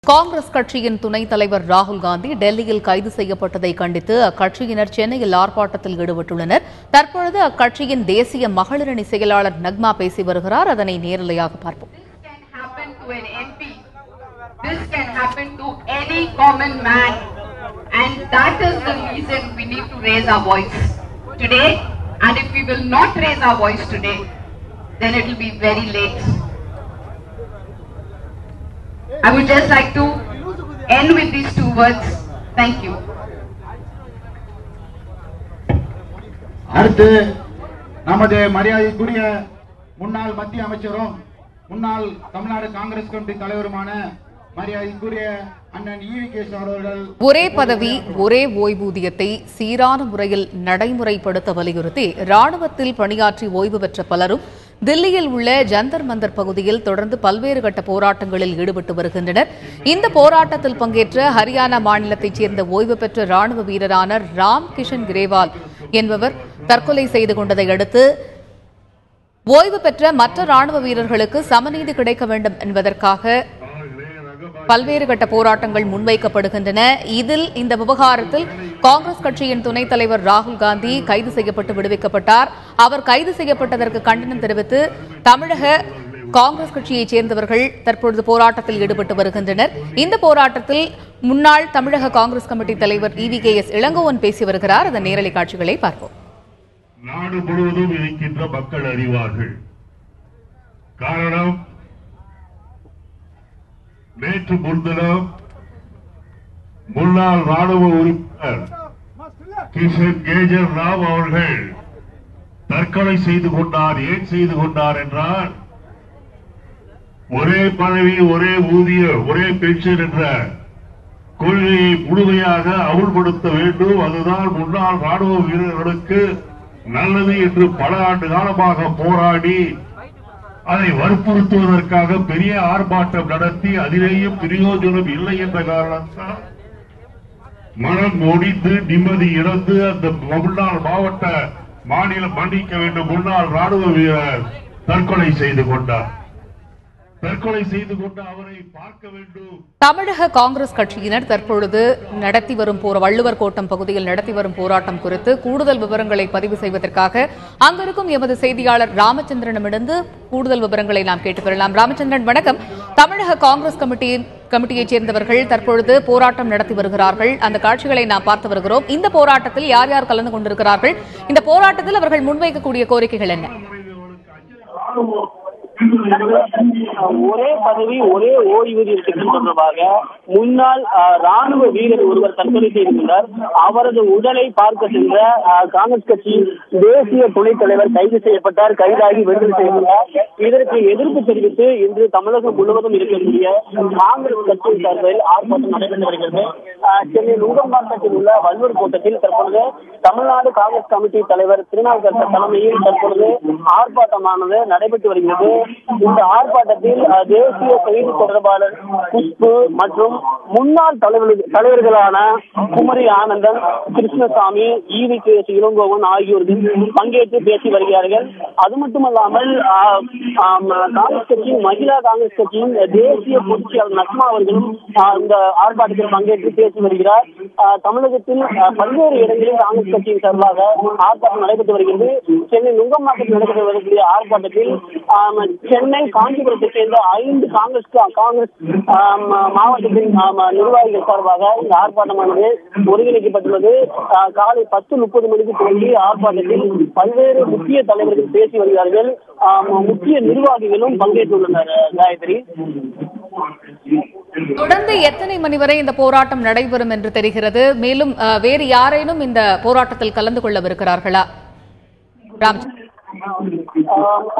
காங்கிரஸ் கட்சியின் துணைத் தலைவர் ராகுல் காந்தி டெல்லியில் கைது செய்யப்பட்டதை கண்டித்து அக்கட்சியினர் சென்னையில் ஆர்ப்பாட்டத்தில் ஈடுபட்டுள்ளனர். தற்பொழுது அக்கட்சியின் தேசிய மகளிரணி செயலாளர் நக்மா பேசி வருகிறார். அதனை நேரலையாக பார்ப்போம். This can happen to any common man, and that is the reason we need to raise our voice today. And if we will not raise our voice today, then it will be very late. I would just like to end with these two words. Thank you. அடுத்து நமது மரியாதைக்குரிய முன்னாள் மத்திய அமைச்சரும் முன்னாள் Tamil Nadu Congress committee தலைவருமான மரியாதைக்குரிய அண்ணன் ஈவிகேஎஸ் அவர்கள் ஒரே பதவி ஒரே ஓய்வூதியத்தை சீரான முறையில் நடைமுறைப்படுத்த வலியுறுத்தி ராணுவத்தில் பணியாற்றி ஓய்வு பெற்ற பலரும் தில்லியில் உள்ள ஜந்தர் மந்தர் பகுதியில் தொடர்ந்து பல்வேறு கட்ட போராட்டங்களில் ஈடுபட்டு வருகின்றனர். இந்த போராட்டத்தில் பங்கேற்ற ஹரியானா மாநிலத்தைச் சேர்ந்த ஓய்வு பெற்ற ராணுவ வீரரான ராம் கிஷன் கிரேவால் என்பவர் தற்கொலை செய்து கொண்டதை அடுத்து ஓய்வு பெற்ற மற்ற ராணுவ வீரர்களுக்கு சமநீதி கிடைக்க வேண்டும் என்பதற்காக பல்வேறு கட்ட போராட்டங்கள் முன்வைக்கப்படுகின்றன. இதில் இந்த விவகாரத்தில் காங்கிரஸ் கட்சியின் துணைத் தலைவர் ராகுல் காந்தி கைது செய்யப்பட்டு விடுவிக்கப்பட்டார். அவர் கைது செய்யப்பட்டதற்கு கண்டனம் தெரிவித்து தமிழக காங்கிரஸ் கட்சியைச் சேர்ந்தவர்கள் தற்பொழுது போராட்டத்தில் ஈடுபட்டு வருகின்றனர். இந்த போராட்டத்தில் முன்னாள் தமிழக காங்கிரஸ் கமிட்டி தலைவர் ஈவிகேஎஸ் இளங்கோவன் பேசி வருகிறார். அதன் நேரலை காட்சிகளை பார்ப்போம். நாடு முழுவதும் இருக்கின்ற மக்கள் அறிவார்கள். காரணம், நேற்று முன்தினம் முன்னாள் ராணுவ உறுப்பினர் கிஷன் கேஜர் ராவ் அவர்கள் தற்கொலை செய்து கொண்டார். ஏன் செய்து கொண்டார் என்றால், ஒரே பதவி ஒரே ஊதியம் ஒரே பென்ஷன் என்ற கொள்கையை முழுமையாக அமுல்படுத்த வேண்டும், அதுதான் முன்னாள் ராணுவ வீரர்களுக்கு நல்லது என்று பல ஆண்டு காலமாக போராடி அதை வற்புறுத்துவதற்காக பெரிய ஆர்ப்பாட்டம் நடத்தி அதிலேயும் பிரயோஜனம் இல்லை என்ற காரணத்தால் மனம் ஒடிந்து நிம்மதி இழந்து அந்த முன்னாள் மாநிலம் மன்னிக்க வேண்டும் முன்னாள் ராணுவ வீரர் தற்கொலை செய்து கொண்டார். தற்கொலை செய்து கொண்டு அவரை பார்க்க வேண்டும். தமிழக காங்கிரஸ் கட்சியினர் தற்பொழுது நடத்தி வரும் வள்ளுவர் கோட்டம் பகுதியில் நடத்தி வரும் போராட்டம் குறித்து கூடுதல் விவரங்களை பதிவு செய்வதற்காக அங்கிருக்கும் எமது செய்தியாளர் ராமச்சந்திரனிடமிருந்து கூடுதல் விவரங்களை நாம் கேட்டுக் கொள்ளலாம். ராமச்சந்திரன், வணக்கம். தமிழக காங்கிரஸ் கமிட்டியைச் சேர்ந்தவர்கள் தற்பொழுது போராட்டம் நடத்தி வருகிறார்கள். அந்த காட்சிகளை நாம் பார்த்து வருகிறோம். இந்த போராட்டத்தில் யார் யார் கலந்து கொண்டிருக்கிறார்கள்? இந்த போராட்டத்தில் அவர்கள் முன்வைக்கக்கூடிய கோரிக்கைகள் என்ன? ஒரே பதவி ஒரே ஓய்வூதியம் திட்டம் தொடர்பாக முன்னாள் ராணுவ வீரர் ஒருவர் தற்கொலை செய்திருந்தார். அவரது உடலை பார்க்க சென்ற காங்கிரஸ் கட்சியின் தேசிய துணைத் தலைவர் கைது செய்யப்பட்டார். கைதாகி விடுதலை செய்துள்ளார். இதற்கு எதிர்ப்பு தெரிவித்து இன்று தமிழகம் முழுவதும் இருக்கக்கூடிய காங்கிரஸ் கட்சியின் சார்பில் ஆர்ப்பாட்டம் நடைபெற்று வருகிறது. சென்னை நுங்கம்பாக்கத்தில் உள்ள வள்ளுவர் கோட்டத்தில் தற்பொழுது தமிழ்நாடு காங்கிரஸ் கமிட்டி தலைவர் திருநாவுக்கரசர் தலைமையில் தற்பொழுது ஆர்ப்பாட்டமானது நடைபெற்று வருகிறது. இந்த ஆர்ப்பாட்டத்தில் தேசிய செய்தி தொடர்பாளர் குஷ்பு மற்றும் முன்னாள் தலைவர்களான குமரி ஆனந்தன், கிருஷ்ணசாமி, ஈவிகேஎஸ் இளங்கோவன் ஆகியோர்கள் பங்கேற்று பேசி வருகிறார்கள். அது மட்டுமல்லாமல் காங்கிரஸ் கட்சியின் மகிழா காங்கிரஸ் கட்சியின் தேசிய பொதுச்செயலாளர் நக்மா அவர்களும் இந்த ஆர்ப்பாட்டத்தில் பங்கேற்று பேசி வருகிறார். தமிழகத்தில் பல்வேறு இடங்களில் காங்கிரஸ் கட்சியின் சார்பாக ஆர்ப்பாட்டம் நடைபெற்று வருகிறது. சென்னை நுங்கம்பாக்கத்தில் நடைபெற்று வரக்கூடிய ஆர்ப்பாட்டத்தில் சென்னை, காஞ்சிபுரத்தை சேர்ந்த 5 காங்கிரஸ் மாவட்டத்தின் நிர்வாகிகள் சார்பாக இந்த ஆர்ப்பாட்டமானது ஒருங்கிணைக்கப்பட்டுள்ளது. காலை 10:30 மணிக்கு தொடங்கி ஆர்ப்பாட்டத்தில் பல்வேறு முக்கிய தலைவர்கள் பேசி வருகிறார்கள். முக்கிய நிர்வாகிகளும் பங்கேற்றுள்ளனர். காயத்ரி, தொடர்ந்து எத்தனை மணி வரை இந்த போராட்டம் நடைபெறும் என்று தெரிகிறது? மேலும் வேறு யாரேனும் இந்த போராட்டத்தில் கலந்து கொள்ளவிருக்கிறார்களா?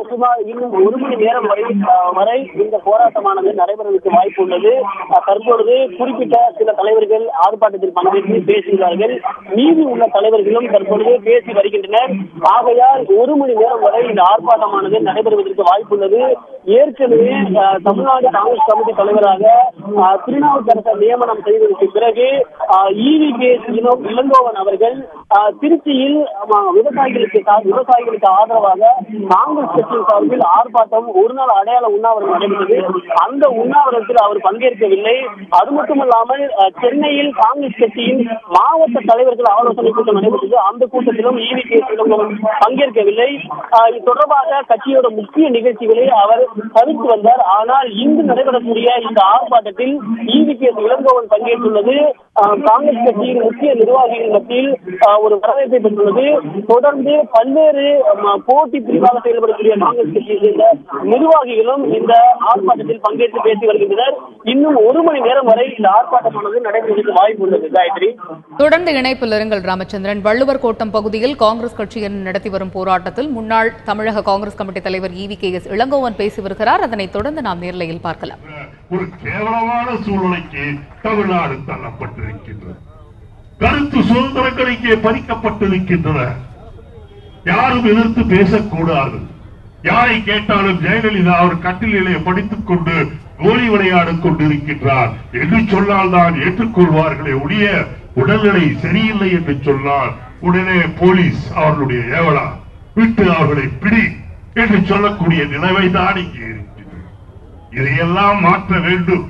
சுமார் இன்னும் 1 மணி நேரம் வரை இந்த போராட்டமானது நடைபெறுவதற்கு வாய்ப்பு உள்ளது. தற்பொழுது குறிப்பிட்ட சில தலைவர்கள் ஆர்ப்பாட்டத்தில் பங்கேற்று பேசுகிறார்கள். மீதி உள்ள தலைவர்களும் தற்பொழுது பேசி வருகின்றனர். ஆகையால் 1 மணி நேரம் வரை இந்த ஆர்ப்பாட்டமானது நடைபெறுவதற்கு வாய்ப்பு உள்ளது. ஏற்கனவே தமிழ்நாடு காங்கிரஸ் கமிட்டி தலைவராக திருநாவுக்கரசர் நியமனம் செய்ததற்கு பிறகு ஈவிகேஎஸ் இளங்கோவன் அவர்கள் திருச்சியில் விவசாயிகளுக்கு ஆதரவாக காங்கிரஸ் கட்சியின் சார்பில் ஆர்ப்பாட்டம் ஒரு நாள் அடையாள உண்ணாவிரதம் நடைபெற்றது. அந்த உண்ணாவிரதத்தில் அவர் பங்கேற்கவில்லை. அது மட்டுமல்லாமல் சென்னையில் காங்கிரஸ் கட்சியின் மாவட்ட தலைவர்கள் ஆலோசனை கூட்டம் நடைபெற்றது. அந்த கூட்டத்திலும் EVKS இளங்கோவன் பங்கேற்கவில்லை. இது தொடர்பாக கட்சியோட முக்கிய நிகழ்ச்சிகளை அவர் தவிர்த்து வந்தார். ஆனால் இன்று நடைபெறக்கூடிய இந்த ஆர்ப்பாட்டத்தில் EVKS இளங்கோவன் பங்கேற்றுள்ளது காங்கிரஸ் கட்சியின் முக்கிய நிர்வாகிகள் மத்தியில் ஒரு வரவேற்பை பெற்றுள்ளது. தொடர்ந்து பல்வேறு போட்டி பிரிவாக செயல்படக்கூடிய காங்கிரஸ் கட்சியை சேர்ந்த நிர்வாகிகளும் இந்த ஆர்ப்பாட்டத்தில் பங்கேற்று பேசி வருகின்றனர். இன்னும் 1 மணி நேரம் வரை இந்த ஆர்ப்பாட்டமானது நடைபெறுவதற்கு வாய்ப்பு உள்ளது. காயத்ரி, தொடர்ந்து இணைப்பில் இருங்கள் ராமச்சந்திரன். வள்ளுவர் கோட்டம் பகுதியில் காங்கிரஸ் கட்சியின் நடத்தி வரும் போராட்டத்தில் முன்னாள் தமிழக காங்கிரஸ் கமிட்டி தலைவர் EVKS இளங்கோவன் பேசி வருகிறார். அதனைத் தொடர்ந்து நாம் நேரலையில் பார்க்கலாம். ஒரு கேவலமான சூழ்நிலைக்கு தமிழ்நாடு தள்ளப்பட்டிருக்கின்றது. கருத்து சுதந்திரங்கள் இங்கே பறிக்கப்பட்டிருக்கின்றன. யாரும் எதிர்த்து பேசக்கூடாது. யாரை கேட்டாலும் ஜெயலலிதா அவர் கட்டிலே படித்துக் கொண்டு கோலி விளையாடிக் கொண்டிருக்கின்றார் என்று சொன்னால் தான் ஏற்றுக்கொள்வார்களே ஒழிய உடல்நிலை சரியில்லை என்று சொன்னால் உடனே போலீஸ் அவர்களுடைய ஏவலா விட்டு அவர்களை பிடி என்று சொல்லக்கூடிய நிலைமை தான் இங்கே இருக்கிறது. இதையெல்லாம் மாற்ற வேண்டும்,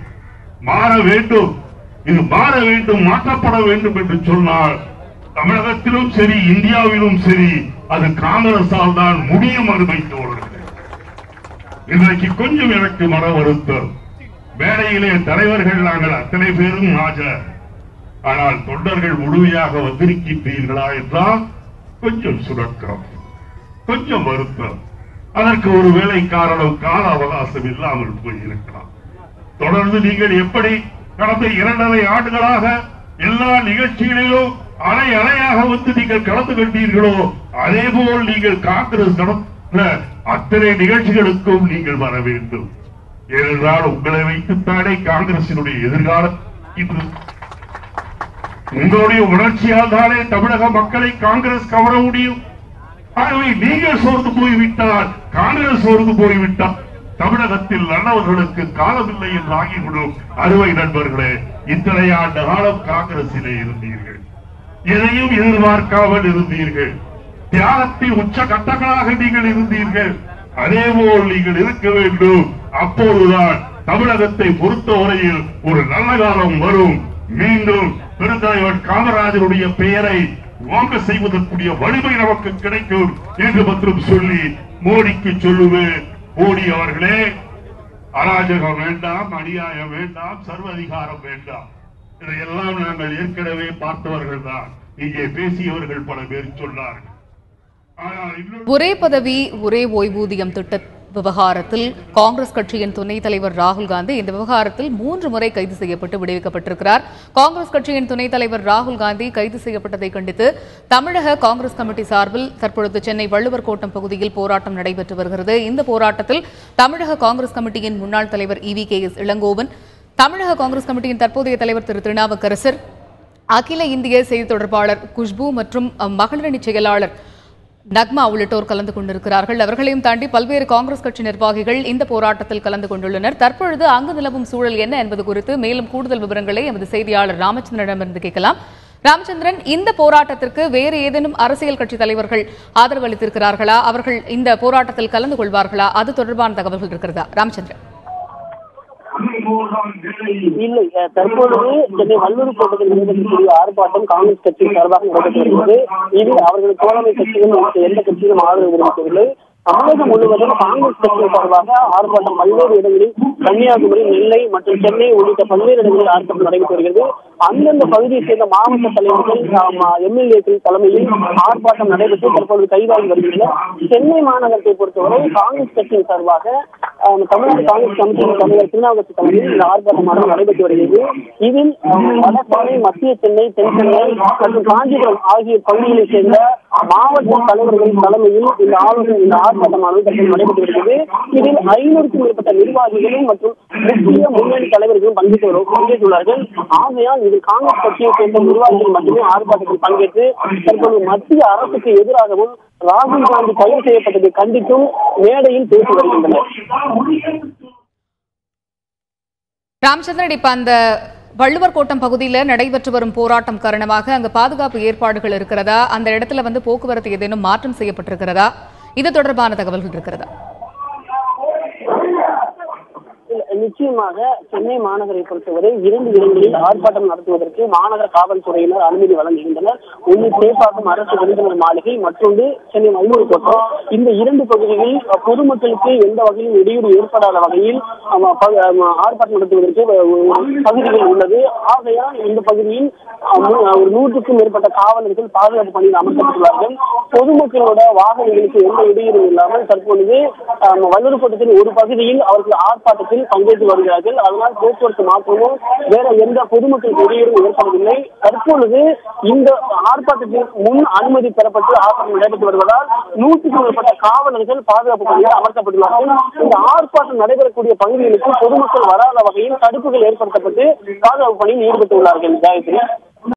மாற வேண்டும். இது மாற வேண்டும், மாற்றப்பட வேண்டும் என்று சொன்னால் தமிழகத்திலும் சரி இந்தியாவிலும் சரி அது காங்கிரஸால் தான் முடியும். அருமை தோழர்களே, இன்றைக்கு கொஞ்சம் எனக்கு மன வருத்தம். மேடையிலே தலைவர்கள் நாங்கள் அத்தனை பேரும் ஆஜர், ஆனால் தொண்டர்கள் முழுமையாக வந்திருக்கின்றீர்களா என்றால் கொஞ்சம் சுணக்கம், கொஞ்சம் வருத்தம். அதற்கு ஒருவேளை காரணம் கால அவகாசம் இல்லாமல் போயிருக்கலாம். தொடர்ந்து நீங்கள் எப்படி கடந்த 2.5 ஆண்டுகளாக எல்லா நிகழ்ச்சிகளிலும் அலை அலையாக வந்து நீங்கள் கலந்து கொண்டீர்களோ அதேபோல் நீங்கள் காங்கிரஸ் நடத்த அத்தனை நிகழ்ச்சிகளுக்கும் நீங்கள் வர வேண்டும். ஏனென்றால் உங்களை வைத்துத்தானே காங்கிரசினுடைய எதிர்காலம் இது. உங்களுடைய உணர்ச்சியால் தானே தமிழக மக்களை காங்கிரஸ் கவர முடியும். ஆகவே நீங்கள் சோர்ந்து போய்விட்டால், காங்கிரஸ் சோர்ந்து போய்விட்டால் தமிழகத்தில் நல்லவர்களுக்கு காலமில்லை என்று ஆகிவிடும். அறுவை நண்பர்களே, இத்தனை ஆண்டு காலம் காங்கிரசிலே இருந்தீர்கள், எதையும் எதிர்பார்க்காமல் இருந்தீர்கள், தியாகத்தின் உச்ச கட்டங்களாக நீங்கள் இருந்தீர்கள். அதேபோல் நீங்கள் இருக்க வேண்டும். அப்போதுதான் தமிழகத்தை பொறுத்தவரையில் ஒரு நல்ல காலம் வரும். மீண்டும் பெருந்தலைவர் காமராஜருடைய பெயரை வாங்க செய்வதற்குரிய வலிமை நமக்கு கிடைக்கும் என்று மட்டும் சொல்லி மோடிக்கு சொல்லுவேன், மோடி அவர்களே, அராஜகம் வேண்டாம், அநியாயம் வேண்டாம், சர்வதிகாரம் வேண்டாம். இதையெல்லாம் நாங்கள் ஏற்கனவே பார்த்தவர்கள் தான். இங்கே பேசியவர்கள் பல பேர் சொன்னார்கள். ஒரே பதவி ஒரே ஓய்வூதியம் திட்ட விவகாரத்தில் காங்கிரஸ் கட்சியின் துணைத் தலைவர் ராகுல் காந்தி இந்த விவகாரத்தில் 3 முறை கைது செய்யப்பட்டு விடுவிக்கப்பட்டிருக்கிறார். காங்கிரஸ் கட்சியின் துணைத் தலைவர் ராகுல் காந்தி கைது செய்யப்பட்டதை கண்டித்து தமிழக காங்கிரஸ் கமிட்டி சார்பில் தற்பொழுது சென்னை வள்ளுவர் கோட்டம் பகுதியில் போராட்டம் நடைபெற்று வருகிறது. இந்த போராட்டத்தில் தமிழக காங்கிரஸ் கமிட்டியின் முன்னாள் தலைவர் EVKS இளங்கோவன், தமிழக காங்கிரஸ் கமிட்டியின் தற்போதைய தலைவர் திரு திருநாவுக்கரசர், அகில இந்திய செய்தி தொடர்பாளர் குஷ்பு மற்றும் மகளிரணி செயலாளர் நக்மா உள்ளிட்டோர் கலந்து கொண்டிருக்கிறார்கள். அவர்களையும் தாண்டி பல்வேறு காங்கிரஸ் கட்சி நிர்வாகிகள் இந்த போராட்டத்தில் கலந்து கொண்டுள்ளனர். தற்பொழுது அங்கு நிலவும் சூழல் என்ன என்பது குறித்து மேலும் கூடுதல் விவரங்களை எமது செய்தியாளர் ராமச்சந்திரனிடமிருந்து கேட்கலாம். ராமச்சந்திரன், இந்த போராட்டத்திற்கு வேறு ஏதேனும் அரசியல் கட்சி தலைவர்கள் ஆதரவு அளித்திருக்கிறார்களா? அவர்கள் இந்த போராட்டத்தில் கலந்து கொள்வார்களா? அது தொடர்பான தகவல்கள் இருக்கிறதா? ராமச்சந்திரன். இல்லை, தற்பொழுது சென்னை வள்ளுவர் கோட்டத்தில் நடைபெறக்கூடிய ஆர்ப்பாட்டம் காங்கிரஸ் கட்சியின் சார்பாக நடைபெற்று வருகிறது. இதில் அவர்கள் தோழமை கட்சிகளும் எந்த கட்சியிலும் ஆதரவு தெரிவிக்கவில்லை. தமிழகம் முழுவதும் காங்கிரஸ் கட்சியின் சார்பாக ஆர்ப்பாட்டம் பல்வேறு இடங்களில் கன்னியாகுமரி, நெல்லை மற்றும் சென்னை உள்ளிட்ட பல்வேறு இடங்களில் ஆர்ப்பாட்டம் நடைபெற்று வருகிறது. அந்தந்த பகுதியைச் சேர்ந்த மாவட்ட தலைவர்கள், MLA-க்கள் தலைமையில் ஆர்ப்பாட்டம் நடைபெற்று தற்பொழுது கைதாகி வருகின்றனர். சென்னை மாநகரத்தை பொறுத்தவரை காங்கிரஸ் கட்சியின் சார்பாக தமிழ்நாடு காங்கிரஸ் கமிட்டியின் தலைவர் திருநாவுக்கரசர் தலைமையில் இந்த ஆர்ப்பாட்டமானது நடைபெற்று வருகிறது. இதில் வடசென்னை, மத்திய சென்னை, தென் சென்னை மற்றும் காஞ்சிபுரம் ஆகிய பகுதிகளைச் சேர்ந்த மாவட்ட தலைவர்கள் தலைமையில் இந்த ஆர்ப்பாட்டமானது தற்போது நடைபெற்று வருகிறது. இதில் 500க்கும் மேற்பட்ட நிர்வாகிகளும் மற்றும் முக்கிய முன்னணி தலைவர்களும் பங்கேற்றுள்ளார்கள். ஆகையால் இதில் காங்கிரஸ் கட்சியை சேர்ந்த நிர்வாகிகள் மட்டுமே ஆர்ப்பாட்டத்தில் பங்கேற்று தற்போது மத்திய அரசுக்கு எதிராகவும் ராகுல் காந்தி கைது செய்யப்பட்டதை கண்டித்தும் மேடையில் பேசி வருகின்றனர். ராமச்சந்திரன், இப்ப அந்த வள்ளுவர் கோட்டம் பகுதியில் நடைபெற்று வரும் போராட்டம் காரணமாக அங்கு பாதுகாப்பு ஏற்பாடுகள் இருக்கிறதா? அந்த இடத்துல போக்குவரத்து ஏதேனும் மாற்றம் செய்யப்பட்டிருக்கிறதா? இது தொடர்பான தகவல்கள் இருக்கிறதா? நிச்சயமாக சென்னை மாநகரை பொறுத்தவரை 2 இடங்களில் ஆர்ப்பாட்டம் நடத்துவதற்கு மாநகர காவல்துறையினர் அனுமதி வழங்குகின்றனர். ஒன்று சேப்பாக்கம் அரசு விருந்தினர் மாளிகை, மற்றொன்று சென்னை மல்லூர் கோட்டம். இந்த 2 பகுதிகளில் பொதுமக்களுக்கு எந்த வகையிலும் இடையூறு ஏற்படாத வகையில் ஆர்ப்பாட்டம் நடத்துவதற்கு பகுதிகள் உள்ளது. ஆகையால் இந்த பகுதியில் 100க்கும் மேற்பட்ட காவலர்கள் பாதுகாப்பு பணியில் அமர்த்தப்பட்டுள்ளார்கள். பொதுமக்களோட வாகனங்களுக்கு எந்த இடையூறும் இல்லாமல் தற்பொழுது வல்லூர் கோட்டத்தின் ஒரு பகுதியில் அவர்கள் ஆர்ப்பாட்டத்தில் பங்கேற்று வருகிறார்கள். அதனால் போக்குவரத்து மாற்றமோ வேற எந்த பொதுமக்களுக்கு இடையூறும் ஏற்படவில்லை. தற்பொழுது இந்த ஆர்ப்பாட்டத்தில் முன் அனுமதி பெறப்பட்டு ஆர்ப்பாட்டம் நடைபெற்று வருவதால் 100க்கும் மேற்பட்ட காவலர்கள் பாதுகாப்பு பணியில் அமர்த்தப்பட்டுள்ளார்கள். இந்த ஆர்ப்பாட்டம் நடைபெறக்கூடிய பகுதிகளுக்கு பொதுமக்கள் வராத வகையில் தடுப்புகள் ஏற்படுத்தப்பட்டு பாதுகாப்பு பணியில் ஈடுபட்டுள்ளார்கள். காயத்ரி.